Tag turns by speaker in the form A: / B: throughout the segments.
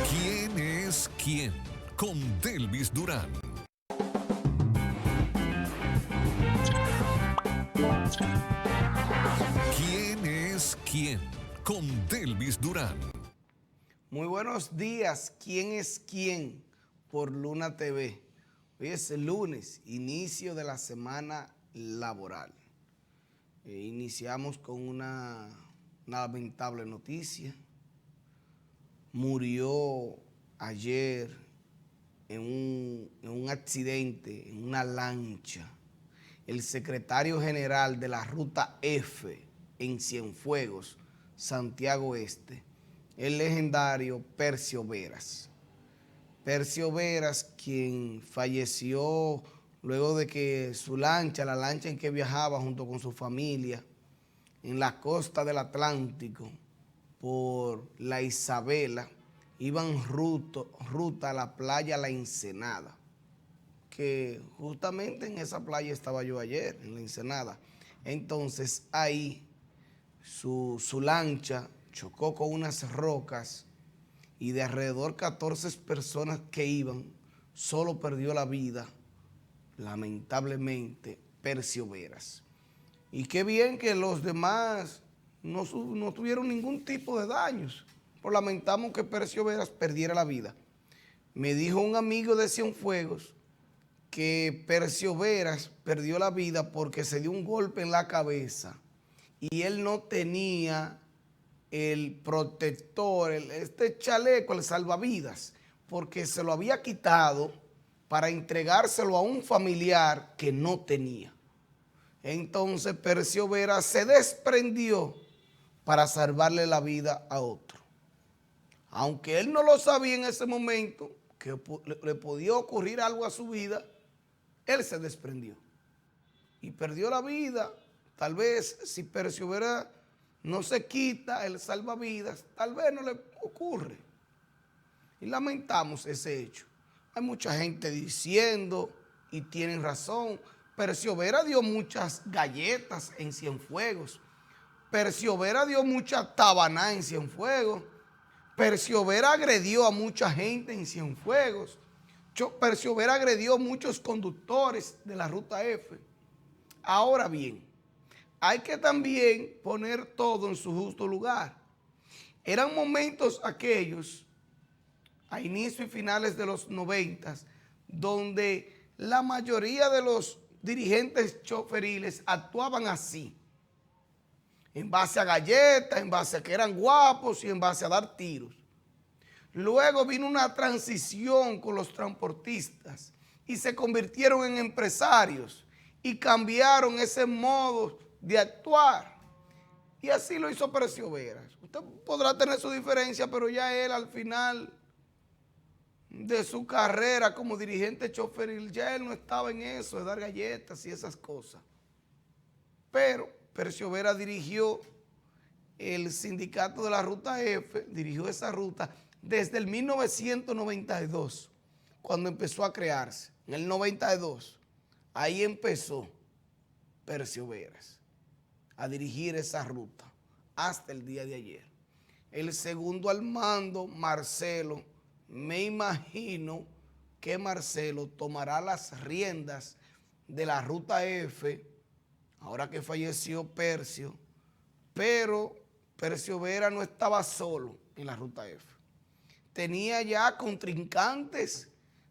A: ¿Quién es quién? Con Delvis Durán. ¿Quién es quién? Con Delvis Durán.
B: Muy buenos días, ¿quién es quién? Por Luna TV. Hoy es el lunes, inicio de la semana laboral. Iniciamos con una lamentable noticia. Murió ayer en un accidente, en una lancha, el secretario general de la Ruta F en Cienfuegos, Santiago Este, el legendario Percio Veras. Percio Veras, quien falleció luego de que su lancha, la lancha en que viajaba junto con su familia, en la costa del Atlántico, por la Isabela, iban ruta a la playa La Ensenada, que justamente en esa playa estaba yo ayer, en La Ensenada. Entonces ahí su lancha chocó con unas rocas y de alrededor 14 personas que iban, solo perdió la vida, lamentablemente, Percio Veras. Y qué bien que los demás no tuvieron ningún tipo de daños. Pues lamentamos que Percio Veras perdiera la vida. Me dijo un amigo de Cienfuegos que Percio Veras perdió la vida porque se dio un golpe en la cabeza y él no tenía el protector, este chaleco, el salvavidas, porque se lo había quitado para entregárselo a un familiar que no tenía. Entonces Percio Veras se desprendió para salvarle la vida a otro. Aunque él no lo sabía en ese momento, que le podía ocurrir algo a su vida, él se desprendió y perdió la vida. Tal vez si Percio Veras no se quita el salvavidas, tal vez no le ocurre. Y lamentamos ese hecho. Hay mucha gente diciendo, y tienen razón, Percio Veras dio muchas galletas en Cienfuegos. Percio Veras dio mucha tabaná en Cienfuegos. Percio Veras agredió a mucha gente en Cienfuegos. Percio Veras agredió a muchos conductores de la Ruta F. Ahora bien, hay que también poner todo en su justo lugar. Eran momentos aquellos, a inicios y finales de los 90, donde la mayoría de los dirigentes choferiles actuaban así, en base a galletas, en base a que eran guapos y en base a dar tiros. Luego vino una transición con los transportistas y se convirtieron en empresarios y cambiaron ese modo de actuar. Y así lo hizo Percio Veras. Usted podrá tener su diferencia, pero ya él al final de su carrera como dirigente choferil, ya él no estaba en eso de dar galletas y esas cosas. Pero Percio Veras dirigió el sindicato de la Ruta F, dirigió esa ruta desde el 1992, cuando empezó a crearse. En el 92, ahí empezó Percio Veras a dirigir esa ruta hasta el día de ayer. El segundo al mando, Marcelo, me imagino que Marcelo tomará las riendas de la Ruta F, ahora que falleció Percio, pero Percio Veras no estaba solo en la Ruta F. Tenía ya contrincantes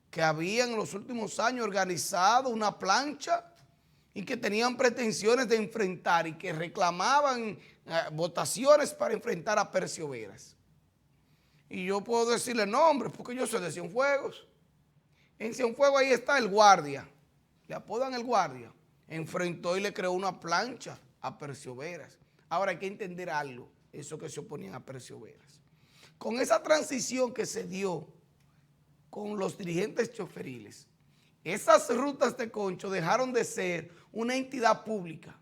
B: que habían en los últimos años organizado una plancha y que tenían pretensiones de enfrentar y que reclamaban votaciones para enfrentar a Percio Veras. Y yo puedo decirle nombres porque yo soy de Cienfuegos. En Cienfuegos ahí está el guardia, le apodan el guardia. Enfrentó y le creó una plancha a Percio Veras. Ahora hay que entender algo, eso que se oponían a Percio Veras. Con esa transición que se dio con los dirigentes choferiles, esas rutas de concho dejaron de ser una entidad pública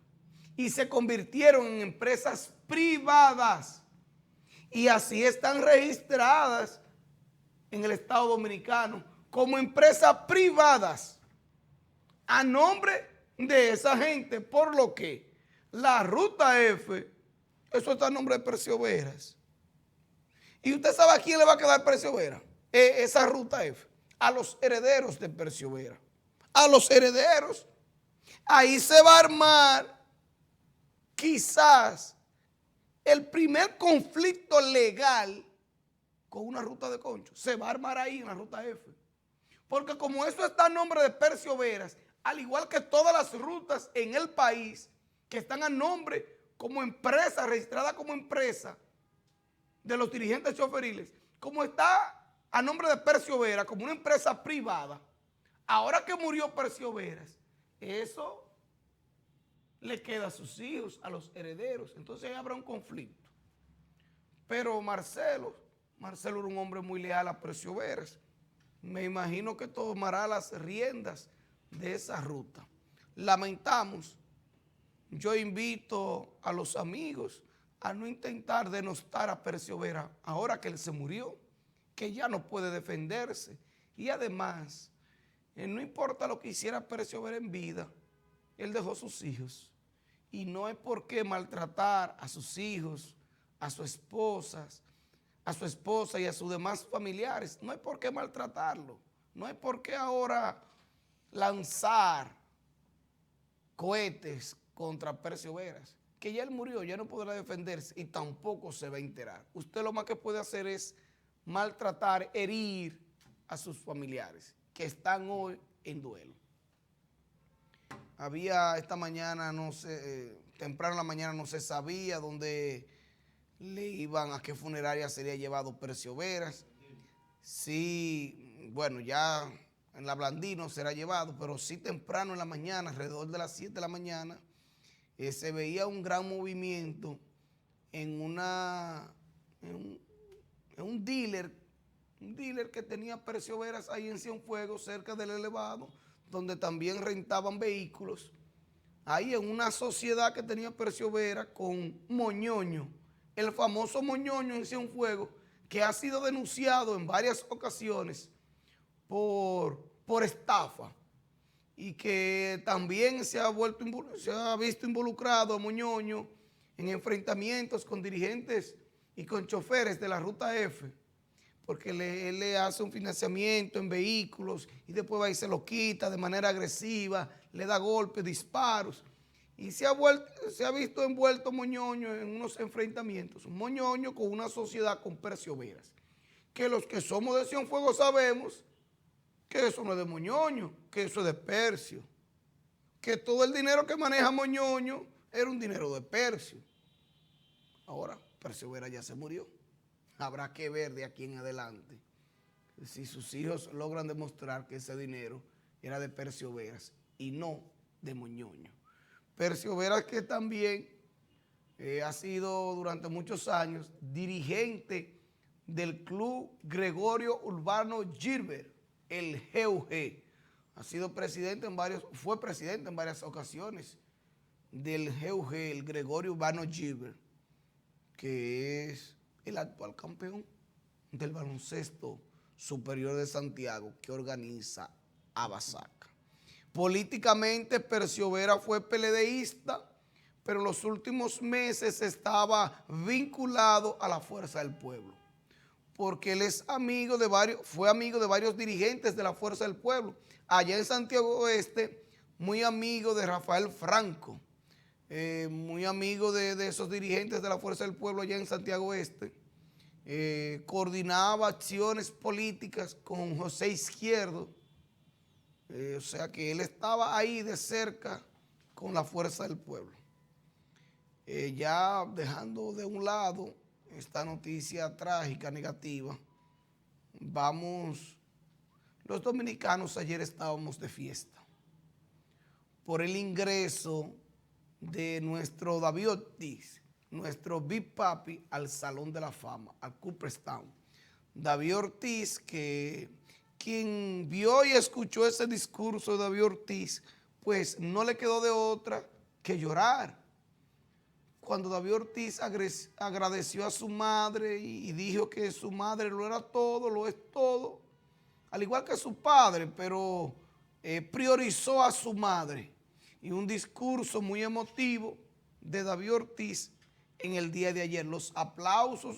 B: y se convirtieron en empresas privadas. Y así están registradas en el Estado Dominicano como empresas privadas a nombre de esa gente, por lo que la Ruta F, eso está a nombre de Percio Veras. ¿Y usted sabe a quién le va a quedar Percio Vera? Esa ruta F. A los herederos de Percio Vera. A los herederos. Ahí se va a armar quizás el primer conflicto legal con una ruta de concho. Se va a armar ahí en la ruta F. Porque como eso está a nombre de Percio Veras, al igual que todas las rutas en el país que están a nombre como empresa, registrada como empresa de los dirigentes choferiles, como está a nombre de Percio Veras, como una empresa privada, ahora que murió Percio Veras, eso le queda a sus hijos, a los herederos. Entonces ahí habrá un conflicto. Pero Marcelo era un hombre muy leal a Percio Veras. Me imagino que tomará las riendas de esa ruta. Lamentamos. Yo invito a los amigos a no intentar denostar a Percio Vera ahora que él se murió, que ya no puede defenderse. Y además, no importa lo que hiciera Percio Vera en vida, él dejó sus hijos. Y no hay por qué maltratar a sus hijos, a su esposa y a sus demás familiares. No hay por qué maltratarlo. No hay por qué ahora lanzar cohetes contra Percio Veras, que ya él murió, ya no podrá defenderse y tampoco se va a enterar. Usted lo más que puede hacer es maltratar, herir a sus familiares que están hoy en duelo. Había esta mañana, no sé, temprano en la mañana no se sabía dónde le iban, a qué funeraria sería llevado Percio Veras. Sí, bueno, ya en la Blandino será llevado, pero sí temprano en la mañana, alrededor de las 7 de la mañana, se veía un gran movimiento en un dealer que tenía Percio Veras ahí en Cienfuegos, cerca del elevado, donde también rentaban vehículos. Ahí en una sociedad que tenía Percio Veras con Moñoño, el famoso Moñoño en Cienfuegos, que ha sido denunciado en varias ocasiones por estafa y que también se ha visto involucrado a Moñoño en enfrentamientos con dirigentes y con choferes de la Ruta F, porque él le hace un financiamiento en vehículos y después va y se lo quita de manera agresiva, le da golpes, disparos. Y se ha visto envuelto Moñoño en unos enfrentamientos. Moñoño con una sociedad con Percio Veras. Que los que somos de Cienfuegos sabemos que eso no es de Moñoño, que eso es de Percio. Que todo el dinero que maneja Moñoño era un dinero de Percio. Ahora, Percio Veras ya se murió. Habrá que ver de aquí en adelante si sus hijos logran demostrar que ese dinero era de Percio Veras y no de Moñoño. Percio Veras, que también ha sido durante muchos años dirigente del Club Gregorio Urbano Gilbert, el GUG. Ha sido fue presidente en varias ocasiones del GUG, el Gregorio Urbano Gilbert, que es el actual campeón del baloncesto superior de Santiago que organiza Abasaca. Políticamente, Percio Veras fue PLDista, pero en los últimos meses estaba vinculado a la Fuerza del Pueblo, porque él fue amigo de varios dirigentes de la Fuerza del Pueblo. Allá en Santiago Oeste, muy amigo de Rafael Franco, muy amigo de esos dirigentes de la Fuerza del Pueblo allá en Santiago Oeste. Coordinaba acciones políticas con José Izquierdo. O sea que él estaba ahí de cerca con la Fuerza del Pueblo. Ya dejando de un lado esta noticia trágica, negativa, los dominicanos ayer estábamos de fiesta por el ingreso de nuestro David Ortiz, nuestro Big Papi, al Salón de la Fama, al Cooperstown. David Ortiz, que quien vio y escuchó ese discurso de David Ortiz, pues no le quedó de otra que llorar. Cuando David Ortiz agradeció a su madre y dijo que su madre lo era todo, lo es todo, al igual que su padre, pero priorizó a su madre. Y un discurso muy emotivo de David Ortiz en el día de ayer. Los aplausos,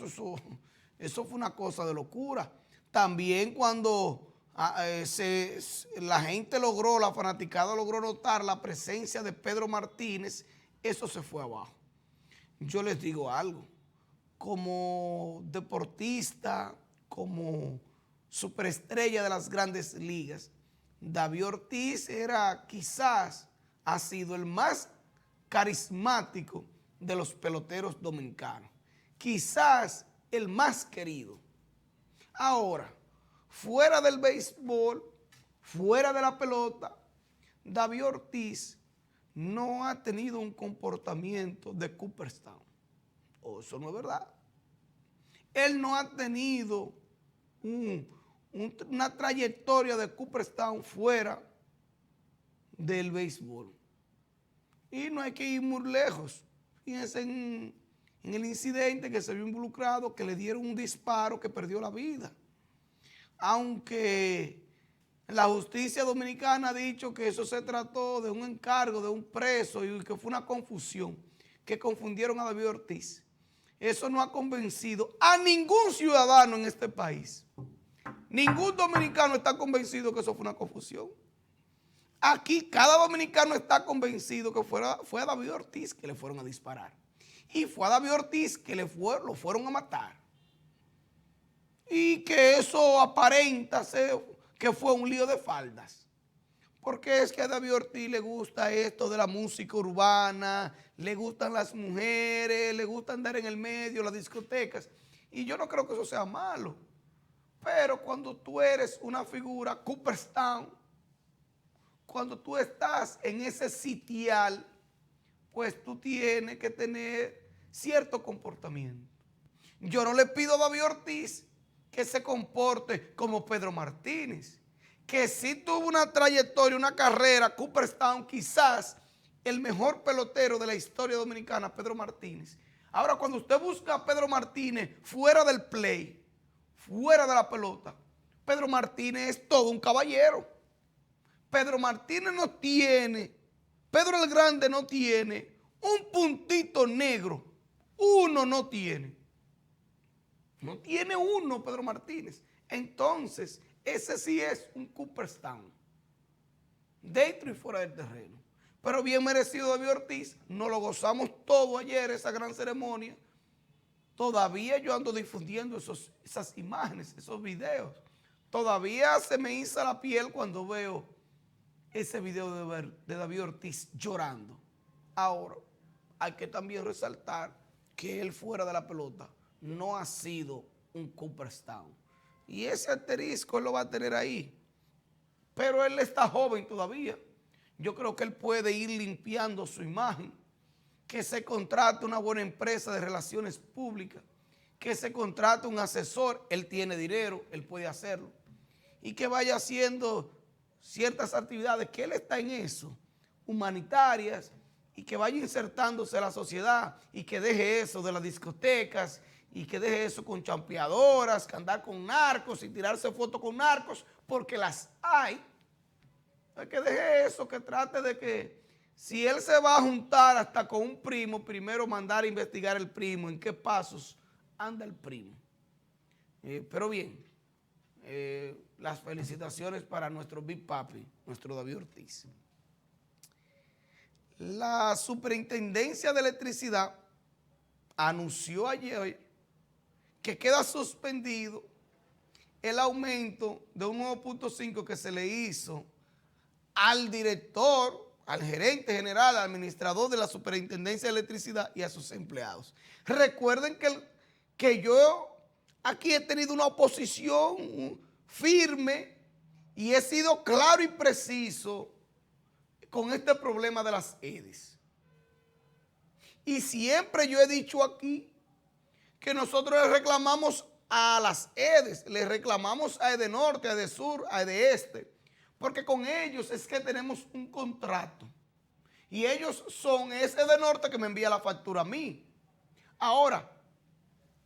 B: Eso fue una cosa de locura. También cuando la gente logró, la fanaticada logró notar la presencia de Pedro Martínez, eso se fue abajo. Yo les digo algo, como deportista, como superestrella de las grandes ligas, David Ortiz ha sido el más carismático de los peloteros dominicanos. Quizás el más querido. Ahora, fuera del béisbol, fuera de la pelota, David Ortiz no ha tenido un comportamiento de Cooperstown. Eso no es verdad. Él no ha tenido una trayectoria de Cooperstown fuera del béisbol. Y no hay que ir muy lejos. Fíjense en el incidente que se vio involucrado, que le dieron un disparo que perdió la vida. Aunque la justicia dominicana ha dicho que eso se trató de un encargo de un preso y que fue una confusión, que confundieron a David Ortiz. Eso no ha convencido a ningún ciudadano en este país. Ningún dominicano está convencido que eso fue una confusión. Aquí cada dominicano está convencido que fue a David Ortiz que le fueron a disparar. Y fue a David Ortiz que lo fueron a matar. Y que eso aparenta ser que fue un lío de faldas. Porque es que a David Ortiz le gusta esto de la música urbana, le gustan las mujeres, le gusta andar en el medio, las discotecas. Y yo no creo que eso sea malo. Pero cuando tú eres una figura Cooperstown, cuando tú estás en ese sitial, pues tú tienes que tener cierto comportamiento. Yo no le pido a David Ortiz que se comporte como Pedro Martínez, que sí tuvo una trayectoria, una carrera, Cooperstown, quizás el mejor pelotero de la historia dominicana, Pedro Martínez. Ahora, cuando usted busca a Pedro Martínez fuera del play, fuera de la pelota, Pedro Martínez es todo un caballero. Pedro Martínez Pedro el Grande no tiene un puntito negro. Uno no tiene. No tiene uno Pedro Martínez. Entonces, ese sí es un Cooperstown. Dentro y fuera del terreno. Pero bien merecido David Ortiz. Nos lo gozamos todo ayer, esa gran ceremonia. Todavía yo ando difundiendo esas imágenes, esos videos. Todavía se me hizo la piel cuando veo ese video de David Ortiz llorando. Ahora, hay que también resaltar que él fuera de la pelota no ha sido un Cooperstown. Y ese asterisco él lo va a tener ahí. Pero él está joven todavía. Yo creo que él puede ir limpiando su imagen. Que se contrate una buena empresa de relaciones públicas. Que se contrate un asesor. Él tiene dinero, él puede hacerlo. Y que vaya haciendo ciertas actividades, que él está en eso, humanitarias, y que vaya insertándose a la sociedad y que deje eso de las discotecas y que deje eso con champeadoras, que andar con narcos y tirarse fotos con narcos, porque las hay. Que deje eso, que trate de que si él se va a juntar hasta con un primo, primero mandar a investigar el primo, en qué pasos anda el primo. Pero bien, las felicitaciones para nuestro Big Papi, nuestro David Ortiz. La Superintendencia de Electricidad anunció ayer que queda suspendido el aumento de un 9.5 que se le hizo al director, al gerente general, al administrador de la Superintendencia de Electricidad y a sus empleados. Recuerden que yo aquí he tenido una oposición firme y he sido claro y preciso con este problema de las EDIs. Y siempre yo he dicho aquí que nosotros le reclamamos a las EDIs, le reclamamos a Edenorte, a Edesur, a Edeeste, porque con ellos es que tenemos un contrato. Y ellos son ese Edenorte que me envía la factura a mí. Ahora,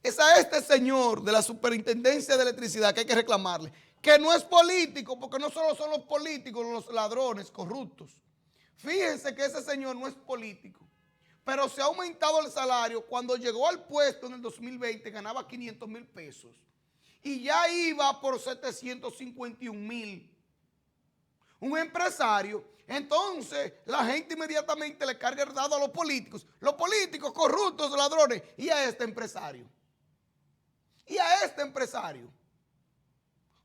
B: es a este señor de la Superintendencia de Electricidad que hay que reclamarle, que no es político, porque no solo son los políticos los ladrones corruptos. Fíjense que ese señor no es político, pero se ha aumentado el salario. Cuando llegó al puesto en el 2020 ganaba 500,000 pesos y ya iba por 751,000. Un empresario, entonces la gente inmediatamente le carga el dado a los políticos corruptos, ladrones, y a este empresario.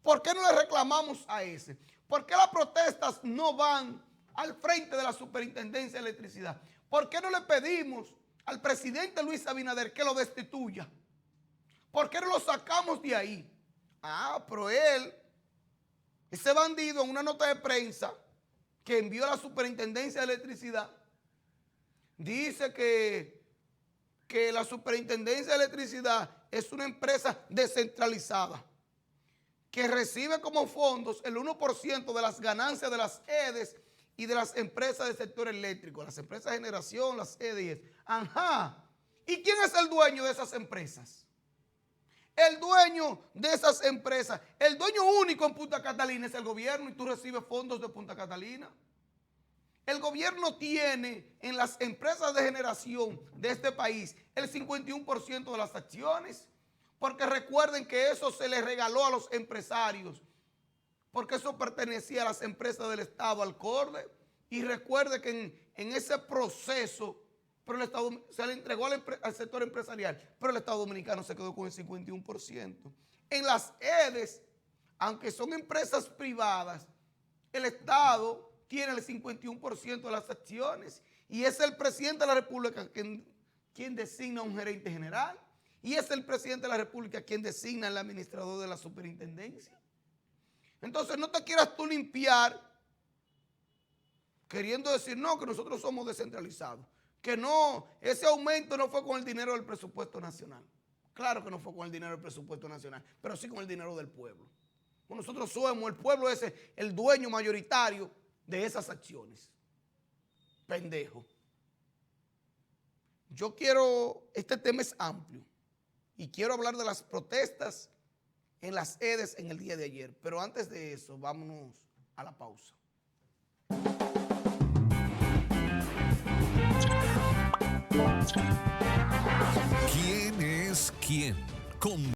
B: ¿Por qué no le reclamamos a ese? ¿Por qué las protestas no van al frente de la Superintendencia de Electricidad? ¿Por qué no le pedimos al presidente Luis Abinader que lo destituya? ¿Por qué no lo sacamos de ahí? Pero él, ese bandido, en una nota de prensa que envió a la Superintendencia de Electricidad, dice que la Superintendencia de Electricidad es una empresa descentralizada, que recibe como fondos el 1% de las ganancias de las EDES y de las empresas del sector eléctrico, las empresas de generación, las EDES. ¿Y quién es el dueño de esas empresas? El dueño de esas empresas, el dueño único en Punta Catalina es el gobierno, y tú recibes fondos de Punta Catalina. El gobierno tiene en las empresas de generación de este país el 51% de las acciones, porque recuerden que eso se les regaló a los empresarios, porque eso pertenecía a las empresas del Estado, al CORDE, y recuerde que en ese proceso pero el Estado se le entregó al sector empresarial, pero el Estado dominicano se quedó con el 51%. En las EDES, aunque son empresas privadas, el Estado tiene el 51% de las acciones y es el presidente de la República quien designa un gerente general y es el presidente de la República quien designa el administrador de la superintendencia. Entonces no te quieras tú limpiar queriendo decir no, que nosotros somos descentralizados, que no, ese aumento no fue con el dinero del presupuesto nacional. Claro que no fue con el dinero del presupuesto nacional, pero sí con el dinero del pueblo. Nosotros somos, el pueblo es el dueño mayoritario de esas acciones. Pendejo. Este tema es amplio y quiero hablar de las protestas en las EDES en el día de ayer, pero antes de eso, vámonos a la pausa.
A: ¿Quién es quién? Con